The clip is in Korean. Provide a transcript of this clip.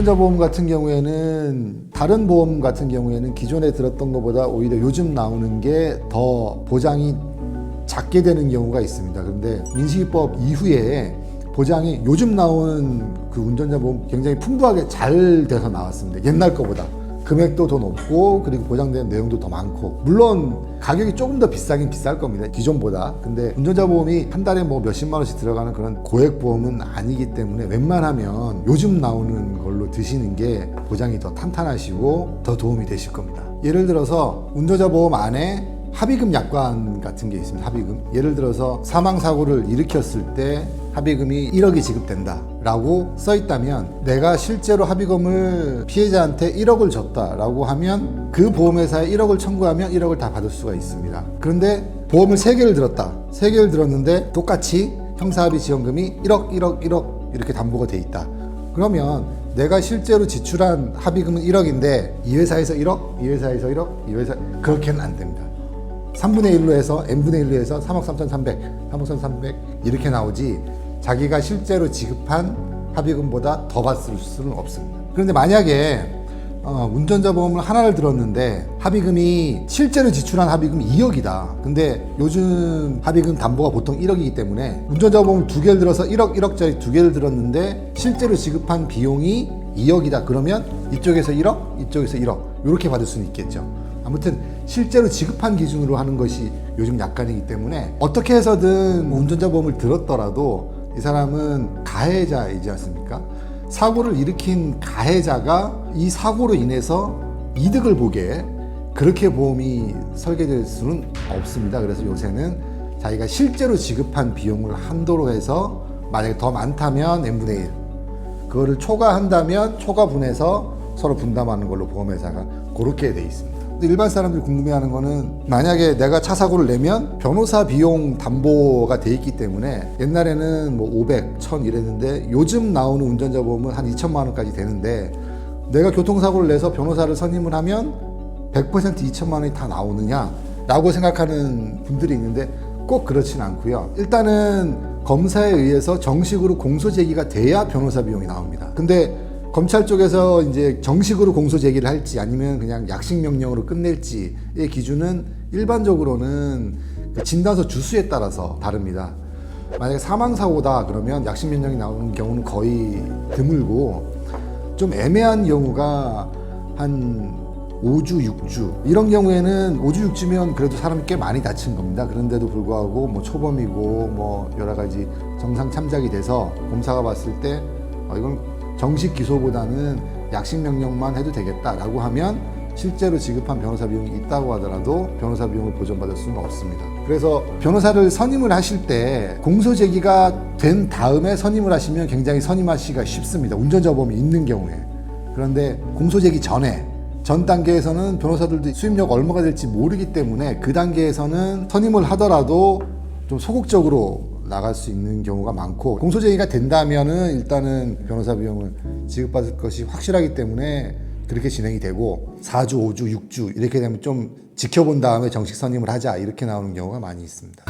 운전자 보험 같은 경우에는 다른 보험 같은 경우에는 기존에 들었던 것보다 오히려 요즘 나오는 게 더 보장이 작게 되는 경우가 있습니다. 그런데 민식이법 이후에 보장이 요즘 나오는 그 운전자 보험 굉장히 풍부하게 잘 돼서 나왔습니다. 옛날 거보다. 금액도 더 높고 그리고 보장되는 내용도 더 많고, 물론 가격이 조금 더 비싸긴 비쌀 겁니다, 기존보다. 근데 운전자 보험이 한 달에 뭐 몇십만 원씩 들어가는 그런 고액 보험은 아니기 때문에 웬만하면 요즘 나오는 걸로 드시는 게 보장이 더 탄탄하시고 더 도움이 되실 겁니다. 예를 들어서 운전자 보험 안에 합의금 약관 같은 게 있습니다. 합의금. 예를 들어서 사망사고를 일으켰을 때 합의금이 1억이 지급된다 라고 써 있다면, 내가 실제로 합의금을 피해자한테 1억을 줬다 라고 하면 그 보험회사에 1억을 청구하면 1억을 다 받을 수가 있습니다. 그런데 보험을 3개를 들었다. 3개를 들었는데 똑같이 형사합의 지원금이 1억, 1억, 1억 이렇게 담보가 돼 있다. 그러면 내가 실제로 지출한 합의금은 1억인데 이 회사에서 1억, 이 회사에서 1억, 이 회사, 그렇게는 안 됩니다. 3분의 1로 해서 n분의 1로 해서 3억 3,300, 3억 3,300 이렇게 나오지, 자기가 실제로 지급한 합의금보다 더 받을 수는 없습니다. 그런데 만약에 운전자 보험을 하나를 들었는데 합의금이 실제로 지출한 합의금이 2억이다. 근데 요즘 합의금 담보가 보통 1억이기 때문에 운전자 보험을 2개를 들어서 1억, 1억짜리 2개를 들었는데 실제로 지급한 비용이 2억이다. 그러면 이쪽에서 1억, 이쪽에서 1억 이렇게 받을 수는 있겠죠. 아무튼 실제로 지급한 기준으로 하는 것이 요즘 약관이기 때문에 어떻게 해서든 운전자 보험을 들었더라도 이 사람은 가해자이지 않습니까? 사고를 일으킨 가해자가 이 사고로 인해서 이득을 보게 그렇게 보험이 설계될 수는 없습니다. 그래서 요새는 자기가 실제로 지급한 비용을 한도로 해서 만약에 더 많다면 n분의 1, 그거를 초과한다면 초과분해서 서로 분담하는 걸로 보험회사가 그렇게 돼 있습니다. 일반 사람들이 궁금해하는 거는, 만약에 내가 차 사고를 내면 변호사 비용 담보가 돼 있기 때문에 옛날에는 뭐 500, 1000 이랬는데 요즘 나오는 운전자 보험은 한 2천만 원까지 되는데, 내가 교통사고를 내서 변호사를 선임을 하면 100% 2천만 원이 다 나오느냐 라고 생각하는 분들이 있는데 꼭 그렇진 않고요. 일단은 검사에 의해서 정식으로 공소 제기가 돼야 변호사 비용이 나옵니다. 근데 검찰 쪽에서 이제 정식으로 공소 제기를 할지 아니면 그냥 약식 명령으로 끝낼지의 기준은 일반적으로는 진단서 주수에 따라서 다릅니다. 만약에 사망사고다 그러면 약식 명령이 나오는 경우는 거의 드물고, 좀 애매한 경우가 한 5주, 6주 이런 경우에는 5주, 6주면 그래도 사람이 꽤 많이 다친 겁니다. 그런데도 불구하고 뭐 초범이고 뭐 여러 가지 정상 참작이 돼서 검사가 봤을 때 이건 정식 기소보다는 약식 명령만 해도 되겠다라고 하면 실제로 지급한 변호사 비용이 있다고 하더라도 변호사 비용을 보전받을 수는 없습니다. 그래서 변호사를 선임을 하실 때 공소 제기가 된 다음에 선임을 하시면 굉장히 선임하시기가 쉽습니다. 운전자 보험이 있는 경우에. 그런데 공소 제기 전에, 전 단계에서는 변호사들도 수임료가 얼마가 될지 모르기 때문에 그 단계에서는 선임을 하더라도 좀 소극적으로 나갈 수 있는 경우가 많고, 공소 제기가 된다면은 일단은 변호사 비용을 지급받을 것이 확실하기 때문에 그렇게 진행이 되고, 4주, 5주, 6주 이렇게 되면 좀 지켜본 다음에 정식 선임을 하자 이렇게 나오는 경우가 많이 있습니다.